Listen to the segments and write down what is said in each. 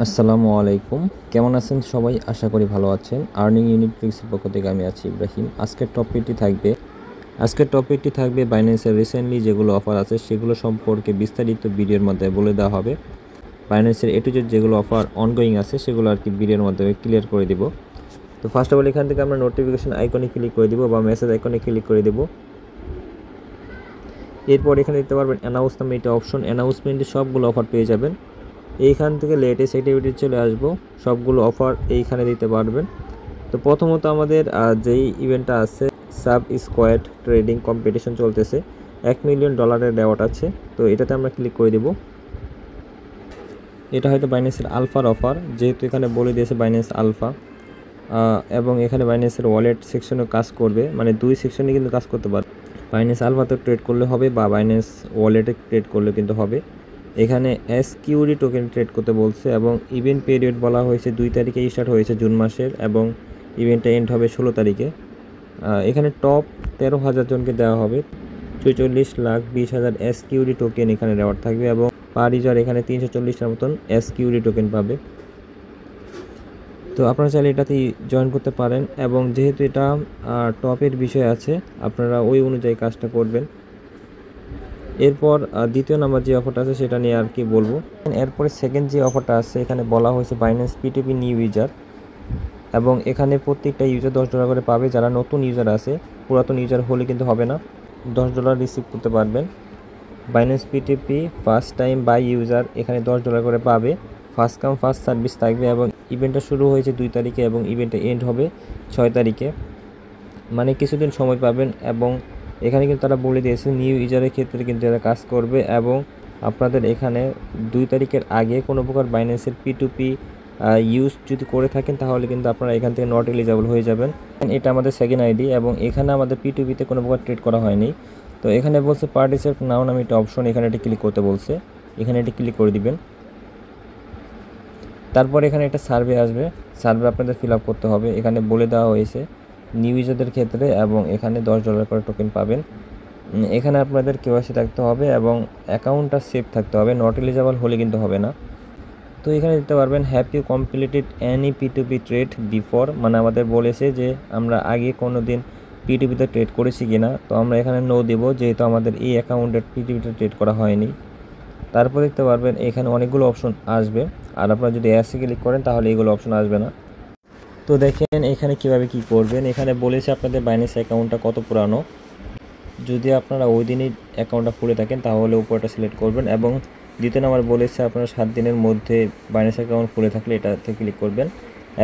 আসসালামু আলাইকুম। কেমন আছেন সবাই? আশা করি ভালো আছেন। আর্নিং ইউনিট ট্রিক্সের পক্ষ থেকে আমি আছি ইব্রাহিম। আজকের টপিকটি থাকবে বাইন্যান্সের রিসেন্টলি যেগুলো অফার আছে সেগুলো সম্পর্কে বিস্তারিত ভিডিওর মাধ্যমে বলে দেওয়া হবে। বাইন্যান্সের এ টু জেড যেগুলো অফার অনগোয়িং আছে সেগুলো আর কি ভিডিওর মাধ্যমে ক্লিয়ার করে দিব। তো ফার্স্ট অফ অল এখান থেকে আমরা নোটিফিকেশন আইকনে ক্লিক করে দিব বা মেসেজ আইকনে ক্লিক করে দেব। এরপর এখানে দিতে পারবেন অ্যানাউন্স নামে এটা অপশন। অ্যানাউন্সমেন্টে সবগুলো অফার পেয়ে যাবেন। এইখান থেকে লেটেস্ট অ্যাক্টিভিটি চলে আসবো, সবগুলো অফার এইখানে দিতে পারবেন। তো প্রথমত আমাদের যেই ইভেন্টটা আছে সাব স্কোয়াড ট্রেডিং কম্পিটিশন চলতেছে, $1 মিলিয়ন রেওয়ার্ড আছে। তো এটাতে আমরা ক্লিক করে দেব। এটা হয়তো বাইন্যান্সের আলফার অফার, যেহেতু এখানে বলে দিয়েছে বাইন্যান্স আলফা, এবং এখানে বাইন্যান্সের ওয়ালেট সেকশনে কাজ করবে, মানে দুই সেকশনে কিন্তু কাজ করতে পারবে। বাইন্যান্স আলফাতে ট্রেড করলে হবে বা বাইন্যান্স ওয়ালেটে ট্রেড করলে কিন্তু হবে। এখানে এসকিউডি টোকেন ট্রেড করতে বলছে এবং ইভেন্ট পিরিয়ড বলা হয়েছে 2 তারিখে স্টার্ট হয়েছে জুন মাসের এবং ইভেন্টটা এন্ড হবে 16 তারিখে। এখানে টপ 13,000 জনকে দেওয়া হবে 44,20,000 এসকিউডি টোকেন এখানে রেওয়ার্ড থাকবে এবং পার ইউজার এখানে 340টার মতন এসকিউডি টোকেন পাবে। তো আপনারা চাইলে এটাতেই জয়েন করতে পারেন এবং যেহেতু এটা টপের বিষয় আছে আপনারা ওই অনুযায়ী কাজটা করবেন। এরপর দ্বিতীয় নাম্বার যে অফারটা আছে সেটা নিয়ে আর কি বলবো। এরপরে সেকেন্ড যে অফারটা আছে এখানে বলা হয়েছে বাইন্যান্স পিটিপি নিউ ইউজার, এবং এখানে প্রত্যেকটা ইউজার $10 করে পাবে। যারা নতুন ইউজার আছে, পুরাতন ইউজার হলে কিন্তু হবে না, $10 রিসিভ করতে পারবেন। বাইন্যান্স পিটিপি ফার্স্ট টাইম বাই ইউজার এখানে $10 করে পাবে। ফার্স্ট কাম ফার্স্ট সার্ভিস থাকবে এবং ইভেন্টটা শুরু হয়েছে 2 তারিখে এবং ইভেন্টটা এন্ড হবে 6 তারিখে, মানে কিছুদিন সময় পাবেন। এবং এখানে কিন্তু তারা বলে দিয়েছে নিউ ইউজারের ক্ষেত্রে কিন্তু এরা কাজ করবে এবং আপনাদের এখানে 2 তারিখের আগে কোনো প্রকার বাইন্যান্সের P2P ইউজ যদি করে থাকেন তাহলে কিন্তু আপনারা এখান থেকে নট এলিজিবল হয়ে যাবেন। এটা আমাদের সেকেন্ড আইডি এবং এখানে আমাদের P2P-তে কোনো প্রকার ট্রেড করা হয়নি। তো এখানে বলছে পার্টিসিপেট নাও নামে একটা অপশন, এখানে এটি ক্লিক করতে বলছে, এখানে এটি ক্লিক করে দিবেন। তারপর এখানে একটা সার্ভে আসবে, সার্ভে আপনাদের ফিল আপ করতে হবে। এখানে বলে দেওয়া হয়েছে নিউ ইউজারদের ক্ষেত্রে এবং এখানে $10 করে টোকেন পাবেন। এখানে আপনাদের কেওয়াইসি থাকতে হবে এবং অ্যাকাউন্টটা সেভ থাকতে হবে, নট এলিজিবল হলে কিন্তু হবে না। তো এখানে দিতে পারবেন have you completed any P2P trade before, মানে আমাদের বলেছে যে আমরা আগে কোনো দিন P2P-তে ট্রেড করেছি কিনা, তো আমরা এখানে নো দেব যেহেতু আমাদের এই অ্যাকাউন্টের P2P-তে ট্রেড করা হয়নি। তারপর দেখতে পারবেন এখানে অনেকগুলো অপশন আসবে, আর আপনারা যদি অ্যাসে ক্লিক করেন তাহলে এইগুলো অপশন আসবে না। তো দেখেন এখানে কিভাবে কি করবেন। এখানে বলেছে আপনাদের বাইন্যান্স অ্যাকাউন্টটা কত পুরানো। যদি আপনারা ওই দিনই অ্যাকাউন্টটা খুলে থাকেন তাহলে উপরটা সিলেক্ট করবেন এবং দ্বিতীয় নাম্বার বলেছে আপনারা 7 দিনের মধ্যে বাইন্যান্স অ্যাকাউন্ট খুলে থাকলে এটাতে ক্লিক করবেন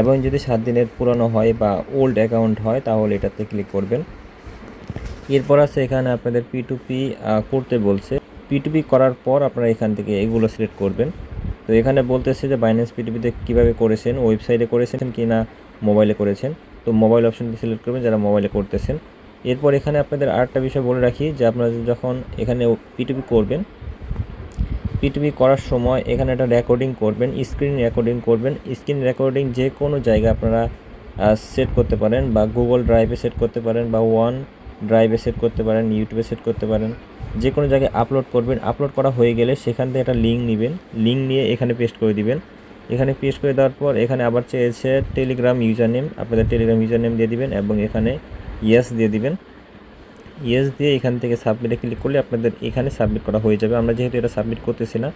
এবং যদি 7 দিনের পুরানো হয় বা ওল্ড অ্যাকাউন্ট হয় তাহলে এটাতে ক্লিক করবেন। এরপর আছে এখানে আপনাদের P2P করতে বলছে। P2P করার পর আপনারা এখান থেকে এগুলো সিলেক্ট করবেন। তো এখানে বলতেছে যে বাইন্যান্স P2P-তে কীভাবে করেছেন, ওয়েবসাইটে করেছেন কি না মোবাইলে করেছেন। তো মোবাইল অপশনটি সিলেক্ট করবেন যারা মোবাইলে করতেছেন। এরপর এখানে আপনাদের আরেকটা বিষয় বলে রাখি যে আপনারা যখন এখানে P2P করবেন, P2P করার সময় এখানে একটা রেকর্ডিং করবেন, স্ক্রিন রেকর্ডিং করবেন। স্ক্রিন রেকর্ডিং যে কোনো জায়গায় আপনারা সেট করতে পারেন, বা গুগল ড্রাইভে সেট করতে পারেন, বা ওয়ান ড্রাইভে সেট করতে পারেন, ইউটিউবে সেট করতে পারেন, যে কোনো জায়গায় আপলোড করবেন। আপলোড করা হয়ে গেলে সেখান থেকে একটা লিঙ্ক নেবেন, লিঙ্ক নিয়ে এখানে পেস্ট করে দিবেন। এখানে পেস্ট করে দেওয়ার পর এখানে আবার চেয়েছে টেলিগ্রাম ইউজার নেম, আপনাদের টেলিগ্রাম ইউজার নেম দিয়ে দিবেন এবং এখানে ইয়েস দিয়ে দিবেন। ইয়েস দিয়ে এখান থেকে সাবমিটে ক্লিক করলে আপনাদের এখানে সাবমিট করা হয়ে যাবে। আমরা যেহেতু এটা সাবমিট করতেছি না।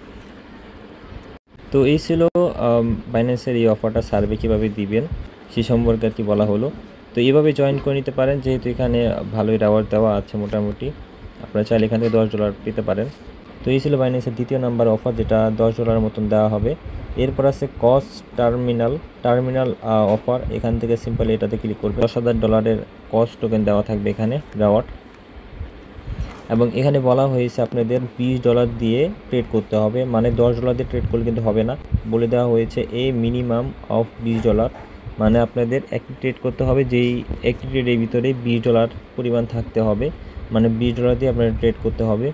তো এই ছিল বাইন্যান্সের এই অফারটা, সার্ভে কীভাবে দিবেন সে সম্পর্কে আর কি বলা হলো। তো এইভাবে জয়েন করে নিতে পারেন, যেহেতু এখানে ভালোই রেওয়ার্ড দেওয়া আছে মোটামুটি, আপনারা চাইলে এখান থেকে $10 পেতে পারেন। তো এই ছিল বাইন্যান্সের দ্বিতীয় নাম্বার অফার, যেটা $10 মতন দেওয়া হবে। এরপর আছে কস্ট টার্মিনাল অফার। এখান থেকে সিম্পল এটাতে ক্লিক করবে, $10,000 কস্ট টোকেন দেওয়া থাকবে এখানে রেওয়ার্ড। এবং এখানে বলা হয়েছে আপনাদের $20 দিয়ে ট্রেড করতে হবে, মানে $10 দিয়ে ট্রেড করলে কিন্তু হবে না। বলে দেওয়া হয়েছে মিনিমাম অফ $20, মানে আপনাদের একটি ট্রেড করতে হবে, যেই একটি ট্রেডের ভিতরে $20 পরিমাণ থাকতে হবে, মানে $20 দিয়ে আপনাদের ট্রেড করতে হবে।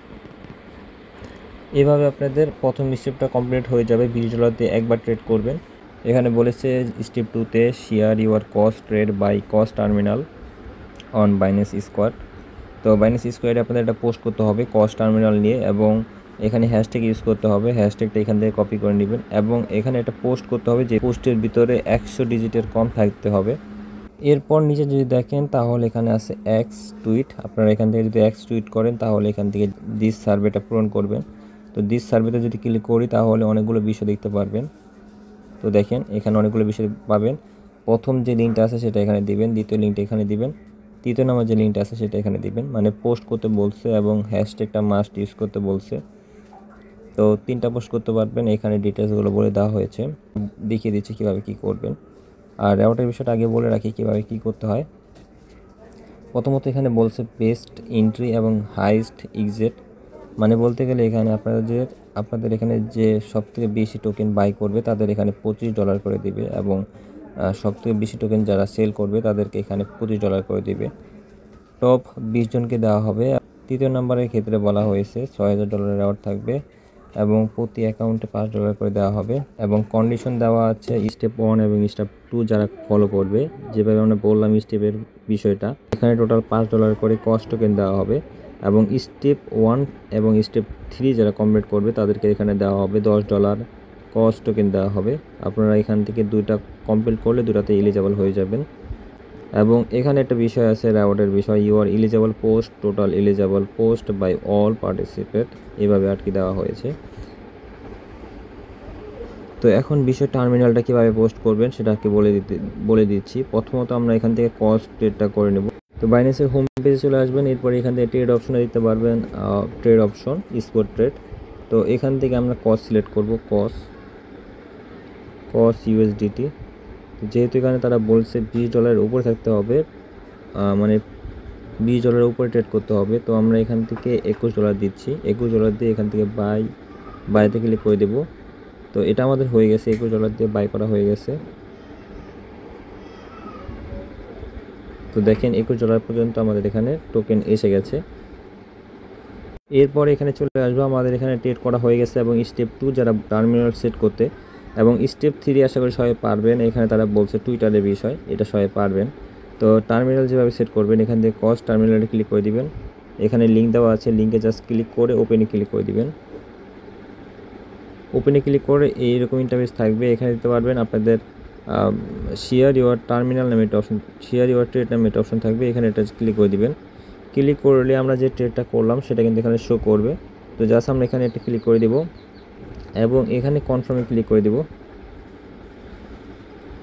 এভাবে আপনাদের প্রথম স্টেপটা কমপ্লিট হয়ে যাবে, $20 দিয়ে একবার ট্রেড করবেন। এখানে বলেছে স্টেপ 2-তে share your cost trade by cost terminal on Binance Square. তো বাইন্যান্স স্কোয়ারে আপনাদের এটা পোস্ট করতে হবে কস্ট টার্মিনাল নিয়ে, এবং এখানে হ্যাশট্যাগ ইউজ করতে হবে, হ্যাশট্যাগটা এখান থেকে কপি করে নেবেন এবং এখানে একটা পোস্ট করতে হবে যে পোস্টের ভিতরে 100 ডিজিটের কম থাকতে হবে। এরপর নিচে যদি দেখেন তাহলে এখানে আছে এক্স টুইট, আপনারা এখান থেকে যদি এক্স টুইট করেন তাহলে এখান থেকে দিস সার্ভেটা পূরণ করবেন। তো দিস সার্ভেতে যদি ক্লিক করি তাহলে অনেকগুলো বিষয় দেখতে পারবেন। তো দেখেন এখানে অনেকগুলো বিষয় পাবেন। প্রথম যে লিঙ্কটা আছে সেটা এখানে দিবেন, দ্বিতীয় লিঙ্কটা এখানে দিবেন, তৃতীয় নাম্বার যে লিঙ্কটা আছে সেটা এখানে দিবেন। মানে পোস্ট করতে বলছে এবং হ্যাশট্যাগটা মাস্ট ইউজ করতে বলছে। তো 3টা পোস্ট করতে পারবেন, এখানে ডিটেলসগুলো বলে দেওয়া হয়েছে, দেখিয়ে দিচ্ছি কীভাবে কী করবেন। আর রেওয়ার্ডের বিষয়টা আগে বলে রাখি কীভাবে কী করতে হয়। প্রথমত এখানে বলছে বেস্ট এন্ট্রি এবং হাইস্ট এক্সিট, মানে বলতে গেলে এখানে আপনাদের এখানে যে সবথেকে বেশি টোকেন বাই করবে তাদের এখানে $25 করে দিবে এবং সবথেকে বেশি টোকেন যারা সেল করবে তাদেরকে এখানে $25 করে দিবে। টপ 20 জনকে দেওয়া হবে। তৃতীয় নম্বরের ক্ষেত্রে বলা হয়েছে $6000 রেওয়ার্ড থাকবে এবং প্রতি অ্যাকাউন্টে $5 করে দেওয়া হবে এবং কন্ডিশন দেওয়া আছে স্টেপ 1 এবং স্টেপ 2 যারা ফলো করবে, যেভাবে আমরা বললাম স্টেপের বিষয়টা, এখানে টোটাল $5 করে কস্ট টোকেন দেওয়া হবে এবং স্টেপ 1 এবং স্টেপ 3 যারা কমপ্লিট করবে তাদেরকে এখানে দেওয়া হবে $10 কস্ট টোকেন দেওয়া হবে। আপনারা এখান থেকে 2টা কমপ্লিট করলে 2টাতে এলিজিবল হয়ে যাবেন। এবং এখানে একটা বিষয় আছে রেওয়ার্ডের বিষয়, you are eligible post, total eligible post by all participate, এভাবে আর কি দেওয়া হয়েছে। তো এখন বিষয় টার্মিনালটা কীভাবে পোস্ট করবেন সেটা আর কি বলে দিচ্ছি। প্রথমত আমরা এখান থেকে কস্ট ট্রেডটা করে নেব। তো বাইন্যান্সের হোম পেজে চলে আসবেন, এরপরে এখান থেকে ট্রেড অপশনে দিতে পারবেন ট্রেড অপশন স্পট ট্রেড। তো এখান থেকে আমরা কস সিলেক্ট করব, কস ইউএসডিটি। যেহেতু এখানে তারা বলছে $20 উপরে থাকতে হবে, মানে $20 উপরে ট্রেড করতে হবে, তো আমরা এখান থেকে $21 দিচ্ছি। $21 দিয়ে এখান থেকে বাইতে ক্লিক করে দেব। তো এটা আমাদের হয়ে গেছে, $21 দিয়ে বাই করা হয়ে গেছে। তো দেখেন $21 পর্যন্ত আমাদের এখানে টোকেন এসে গেছে। এরপর এখানে চলে আসবো, আমাদের এখানে ট্রেড করা হয়ে গেছে এবং স্টেপ 2 যারা টার্মিনাল সেট করতে এবং স্টেপ 3 আশা করি সবাই পারবেন। এখানে তারা বলছে টুইটারের বিষয়, এটা সবাই পারবেন। তো টার্মিনাল যেভাবে সেট করবেন, এখান থেকে কস্ট টার্মিনালে ক্লিক করে দিবেন, এখানে লিঙ্ক দেওয়া আছে, লিঙ্কে জাস্ট ক্লিক করে ওপেনে ক্লিক করে দিবেন। ওপেনে ক্লিক করে এইরকম ইন্টারফেস থাকবে, এখানে দিতে পারবেন আপনাদের শেয়ার ইউর টার্মিনাল নামে একটা অপশন, শেয়ার ইউর ট্রেড নামে একটা অপশন থাকবে, এখানে এটা ক্লিক করে দিবেন। ক্লিক করলে আমরা যে ট্রেডটা করলাম সেটা কিন্তু এখানে শো করবে। তো জাস্ট আমরা এখানে একটা ক্লিক করে দেব এবং এখানে কনফার্মে ক্লিক করে দেব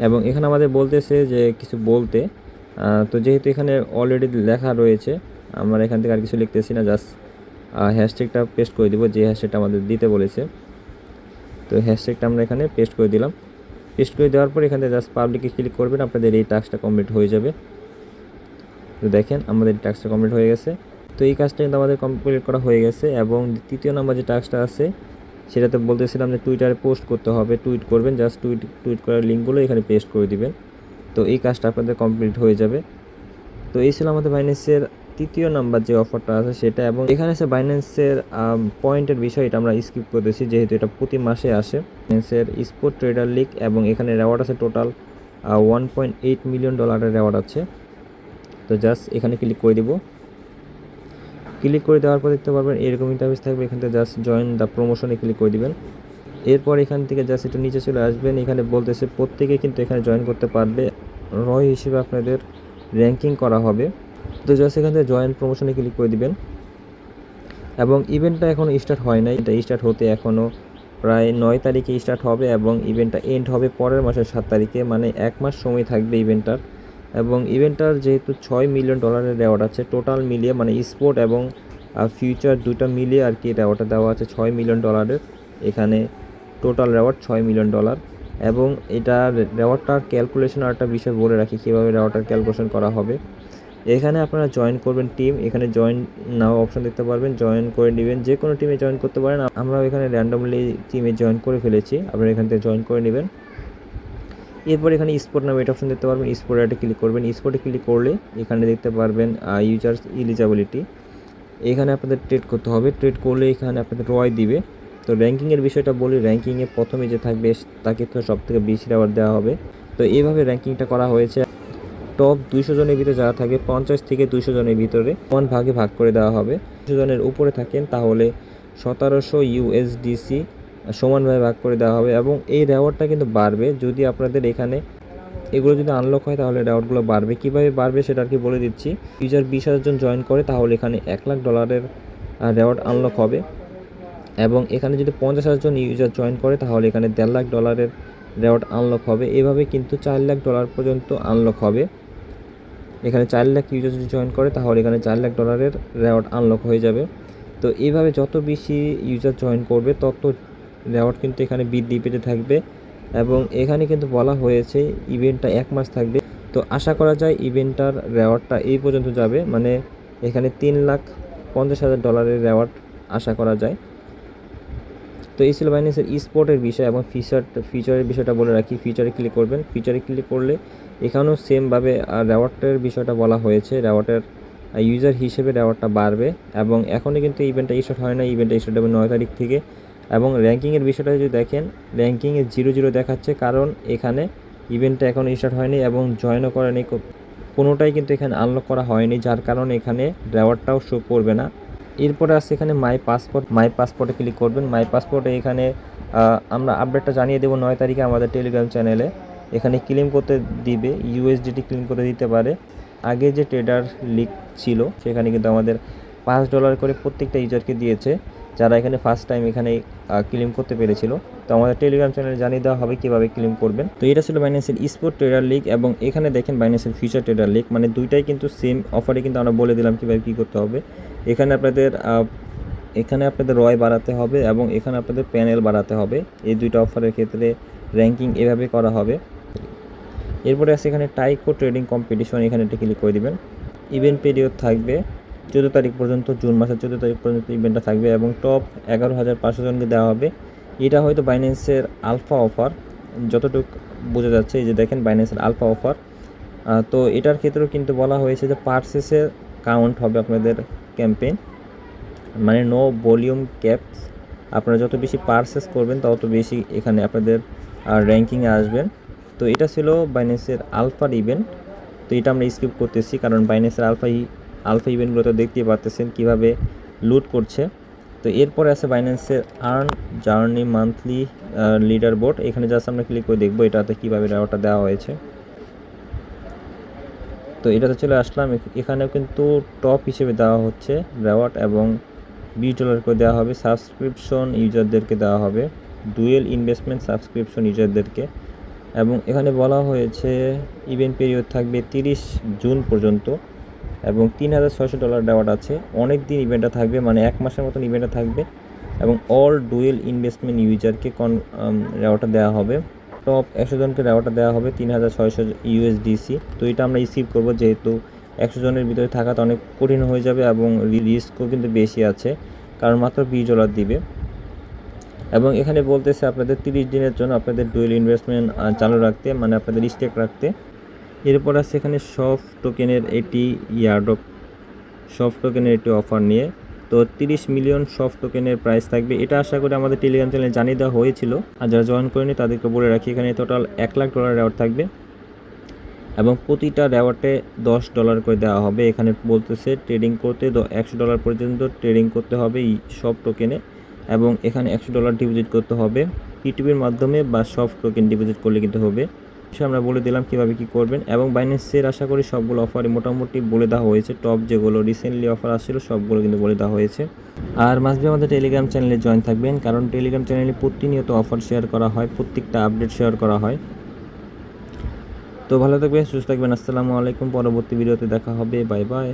এবং এখানে আমাদের বলতেছে যে কিছু বলতে, তো যেহেতু এখানে অলরেডি লেখা রয়েছে আমরা এখান থেকে আর কিছু লিখতেছি না, জাস্ট হ্যাশট্যাগটা পেস্ট করে দেব যে হ্যাশট্যাগটা আমাদের দিতে বলেছে। তো হ্যাশট্যাগটা আমরা এখানে পেস্ট করে দিলাম। পেস্ট করে দেওয়ার পর এখানে জাস্ট পাবলিকে ক্লিক করবেন, আপনাদের এই টাস্কটা কমপ্লিট হয়ে যাবে। তো দেখেন আমাদের টাস্কটা কমপ্লিট হয়ে গেছে। তো এই কাজটা কিন্তু আমাদের কমপ্লিট করা হয়ে গেছে এবং তৃতীয় নাম্বার যে টাস্কটা আছে সেটাতে বলতেছিলাম যে টুইটারে পোস্ট করতে হবে, টুইট করবেন, জাস্ট টুইট করার লিঙ্কগুলো এখানে পেস্ট করে দিবেন। তো এই কাজটা আপনাদের কমপ্লিট হয়ে যাবে। তো এই ছিল আমাদের বাইন্যান্সের তৃতীয় নাম্বার যে অফারটা আছে সেটা। এবং এখানে আছে বাইন্যান্সের পয়েন্টের বিষয়, এটা আমরা স্কিপ করতেছি যেহেতু এটা প্রতি মাসে আসে। বাইন্যান্সের স্পট ট্রেডার লিগ এবং এখানে রেওয়ার্ড আছে টোটাল $1.8 মিলিয়ন রেওয়ার্ড আছে। তো জাস্ট এখানে ক্লিক করে দিব। ক্লিক করে দেওয়ার পর দেখতে পারবেন এরকম ইন্টারফেস থাকবে, এখান থেকে জাস্ট জয়েন দ্য প্রমোশনে ক্লিক করে দিবেন। এরপর এখান থেকে জাস্ট একটু নিচে চলে আসবেন, এখানে বলতেছে প্রত্যেকে কিন্তু এখানে জয়েন করতে পারবে, রয় হিসেবে আপনাদের র্যাঙ্কিং করা হবে। তো জাস্ট এখান থেকে জয়েন প্রমোশনে ক্লিক করে দিবেন এবং ইভেন্টটা এখনও স্টার্ট হয় নাই, এটা স্টার্ট হতে এখনও প্রায় 9 তারিখে স্টার্ট হবে এবং ইভেন্টটা এন্ড হবে পরের মাসের 7 তারিখে, মানে 1 মাস সময় থাকবে ইভেন্টটার। এবং ইভেন্টটার যেহেতু $6 মিলিয়ন রেওয়ার্ড আছে টোটাল মিলিয়ে, মানে স্পোর্ট এবং ফিউচার দুটো মিলিয়ে আর কি রেওয়ার্ডটা দেওয়া আছে $6 মিলিয়ন। এখানে টোটাল রেওয়ার্ড $6 মিলিয়ন এবং এটা রেওয়ার্ডটার ক্যালকুলেশন আর একটা বিষয় বলে রাখি কীভাবে রেওয়ার্ডটার ক্যালকুলেশন করা হবে। এখানে আপনারা জয়েন করবেন টিম, এখানে জয়েন নাও অপশন দেখতে পারবেন, জয়েন করে নেবেন, যে কোনো টিমে জয়েন করতে পারেন। আমরা এখানে র্যান্ডমলি টিমে জয়েন করে ফেলেছি, আপনারা এখান থেকে জয়েন করে নেবেন। এরপর এখানে স্পোর্ট নামে এটা অপশন দেখতে পারবেন, স্পোর্টে ক্লিক করবেন। স্পোর্টে ক্লিক করলে এখানে দেখতে পারবেন ইউজার এলিজিবিলিটি, এখানে আপনাদের ট্রেড করতে হবে। ট্রেড করলে এখানে আপনাদের রয় দিবে। তো র্যাঙ্কিংয়ের বিষয়টা বলি, র্যাঙ্কিংয়ে প্রথমে যে থাকবে তাকে তো সবথেকে বেশি রেওয়ার্ড দেওয়া হবে। তো এইভাবে র্যাঙ্কিংটা করা হয়েছে। টপ 200 জনের ভিতরে যারা থাকে 50 থেকে 200 জনের ভিতরে সমান ভাগে ভাগ করে দেওয়া হবে। 200 জনের উপরে থাকেন তাহলে 1700 ইউএসডিসি সমানভাবে ভাগ করে দেওয়া হবে এবং এই রেওয়ার্ডটা কিন্তু বাড়বে যদি আপনাদের এখানে এগুলো যদি আনলক হয় তাহলে রেওয়ার্ডগুলো বাড়বে। কীভাবে বাড়বে সেটা আর কি বলে দিচ্ছি। ইউজার 20,000 জন জয়েন করে তাহলে এখানে $1,00,000 রেওয়ার্ড আনলক হবে এবং এখানে যদি 50,000 জন ইউজার জয়েন করে তাহলে এখানে $1,50,000 রেওয়ার্ড আনলক হবে। এভাবে কিন্তু $4,00,000 পর্যন্ত আনলক হবে। এখানে 4 লাখ ইউজার যদি জয়েন করে তাহলে এখানে $4,00,000 রেওয়ার্ড আনলক হয়ে যাবে। তো এইভাবে যত বেশি ইউজার জয়েন করবে তত রেওয়ার্ড কিন্তু এখানে বৃদ্ধি পেতে থাকবে এবং এখানে কিন্তু বলা হয়েছে ইভেন্টটা 1 মাস থাকবে। তো আশা করা যায় ইভেন্টটার রেওয়ার্ডটা এই পর্যন্ত যাবে, মানে এখানে $3,50,000 রেওয়ার্ড আশা করা যায়। তো এই ছিল বাইন্যান্সের স্পটের বিষয় এবং ফিচারের বিষয়টা বলে রাখি। ফিচারে ক্লিক করবেন, ফিচারে ক্লিক করলে এখানেও সেমভাবে রেওয়ার্ডের বিষয়টা বলা হয়েছে। রেওয়ার্ডের ইউজার হিসেবে রেওয়ার্ডটা বাড়বে এবং এখনই কিন্তু ইভেন্টটা স্টার্ট হয় না, ইভেন্টটা স্টার্ট হবে 9 তারিখ থেকে। এবং র্যাঙ্কিংয়ের বিষয়টা যদি দেখেন, র্যাঙ্কিংয়ে 0 দেখাচ্ছে, কারণ এখানে ইভেন্টটা এখনও স্টার্ট হয়নি এবং জয়েনও করেনি, কোনোটাই কিন্তু এখানে আনলক করা হয়নি, যার কারণে এখানে রেওয়ার্ডটাও শো করবে না। এরপরে আছে এখানে মাই পাসপোর্টে ক্লিক করবেন। মাই পাসপোর্টে এখানে আমরা আপডেটটা জানিয়ে দেবো 9 তারিখে আমাদের টেলিগ্রাম চ্যানেলে। এখানে ক্লেম করতে দিবে, ইউএসডিটি ক্লেম করে দিতে পারে। আগে যে ট্রেডার লিগ ছিল সেখানে কিন্তু আমাদের $5 করে প্রত্যেকটা ইউজারকে দিয়েছে যারা এখানে ফার্স্ট টাইম এখানে ক্লেম করতে পেরেছিল। তো আমাদের টেলিগ্রাম চ্যানেলে জানিয়ে দেওয়া হবে কীভাবে ক্লেম করবেন। তো এটা ছিল বাইন্যান্সের স্পোর্ট ট্রেডার লিগ এবং এখানে দেখেন বাইন্যান্সের ফিউচার ট্রেডার লিগ, মানে দুইটাই কিন্তু সেম অফারে কিন্তু আমরা বলে দিলাম কীভাবে কী করতে হবে। এখানে আপনাদের রয় বাড়াতে হবে এবং এখানে আপনাদের প্যানেল বাড়াতে হবে। এই দুইটা অফারের ক্ষেত্রে র্যাঙ্কিং এভাবে করা হবে। এরপরে আছে এখানে টাইকো ট্রেডিং কম্পিটিশন, এখানে এটা ক্লিক করে দিবেন। ইভেন্ট পিরিয়ড থাকবে 14 তারিখ পর্যন্ত, জুন মাসের 14 তারিখ পর্যন্ত ইভেন্টটা থাকবে এবং টপ 11,500 জনকে দেওয়া হবে। এটা হয়তো বাইন্যান্সের আলফা অফার, যতটুকু বোঝা যাচ্ছে। এই যে দেখেন বাইন্যান্সের আলফা অফার। তো এটার ক্ষেত্রেও কিন্তু বলা হয়েছে যে পারচেসের কাউন্ট হবে আপনাদের ক্যাম্পেইন, মানে নো ভলিউম ক্যাপস। আপনারা যত বেশি পারচেস করবেন তত বেশি এখানে আপনাদের র্যাঙ্কিংয়ে আসবেন। তো এটা ছিল বাইন্যান্সের আলফার ইভেন্ট। তো এটা আমরা স্কিপ করতেছি কারণ বাইন্যান্সের আলফা ইভেন্টগুলো তো দেখতেই পাচ্ছেন কীভাবে লুট করছে। তো এরপরে আছে বাইন্যান্সের earn journey monthly leaderboard. এখানে জাস্ট আমরা ক্লিক করে দেখবো এটাতে কীভাবে রেওয়ার্ডটা দেওয়া হয়েছে। তো এটাতে চলে আসলাম। এখানেও কিন্তু টপ হিসেবে দেওয়া হচ্ছে রেওয়ার্ড এবং $20 করে দেওয়া হবে। সাবস্ক্রিপশন ইউজারদেরকে দেওয়া হবে, ডুয়েল ইনভেস্টমেন্ট সাবস্ক্রিপশন ইউজারদেরকে। এবং এখানে বলা হয়েছে ইভেন্ট পিরিয়ড থাকবে 30 জুন পর্যন্ত এবং $3,600 রেওয়ার্ড আছে। অনেক দিন ইভেন্টটা থাকবে, মানে 1 মাসের মতন ইভেন্টটা থাকবে এবং অল ডুয়েল ইনভেস্টমেন্ট ইউজারকে রেওয়ার্ডটা দেওয়া হবে। টপ 100 জনকে রেওয়ার্ডটা দেওয়া হবে 3,600 ইউএসডিসি। তো এটা আমরা রিসিভ করবো, যেহেতু 100 জনের ভিতরে থাকাটা অনেক কঠিন হয়ে যাবে এবং রিস্কও কিন্তু বেশি আছে, কারণ মাত্র $20 দিবে। এবং এখানে বলতেছে আপনাদের 30 দিনের জন্য আপনাদের ডুয়েল ইনভেস্টমেন্ট চালু রাখতে, মানে আপনাদের স্টেক রাখতে। এরপর আছে এখানে সফট টোকেনের এটি সফট টোকেনের এটি অফার নিয়ে। তো 30 মিলিয়ন সফট টোকেনের প্রাইস থাকবে। এটা আশা করি আমাদের টেলিগ্রাম চ্যানেলে জানিয়ে দেওয়া হয়েছিল, আর যারা জয়েন করেনি তাদেরকে বলে রাখি এখানে টোটাল $1,00,000 রেওয়ার্ড থাকবে এবং প্রতিটা রেওয়ার্ডে $10 করে দেওয়া হবে। এখানে বলতেছে ট্রেডিং করতে $100 পর্যন্ত ট্রেডিং করতে হবে এই সফট টোকেনে এবং এখানে $100 ডিপোজিট করতে হবে পিটিপির মাধ্যমে বা সফট টোকেন ডিপোজিট করলে কিন্তু হবে। সে আমরা বলে দিলাম কীভাবে কী করবেন এবং বাইন্যান্সের আশা করি সবগুলো অফারই মোটামুটি বলে দেওয়া হয়েছে। টপ যেগুলো রিসেন্টলি অফার আসছিল সবগুলো কিন্তু বলে দেওয়া হয়েছে। আর মাঝে আমাদের টেলিগ্রাম চ্যানেলে জয়েন থাকবেন, কারণ টেলিগ্রাম চ্যানেলে প্রতিনিয়ত অফার শেয়ার করা হয়, প্রত্যেকটা আপডেট শেয়ার করা হয়। তো ভালো থাকবেন, সুস্থ থাকবেন। আসসালামু আলাইকুম। পরবর্তী ভিডিওতে দেখা হবে। Bye bye.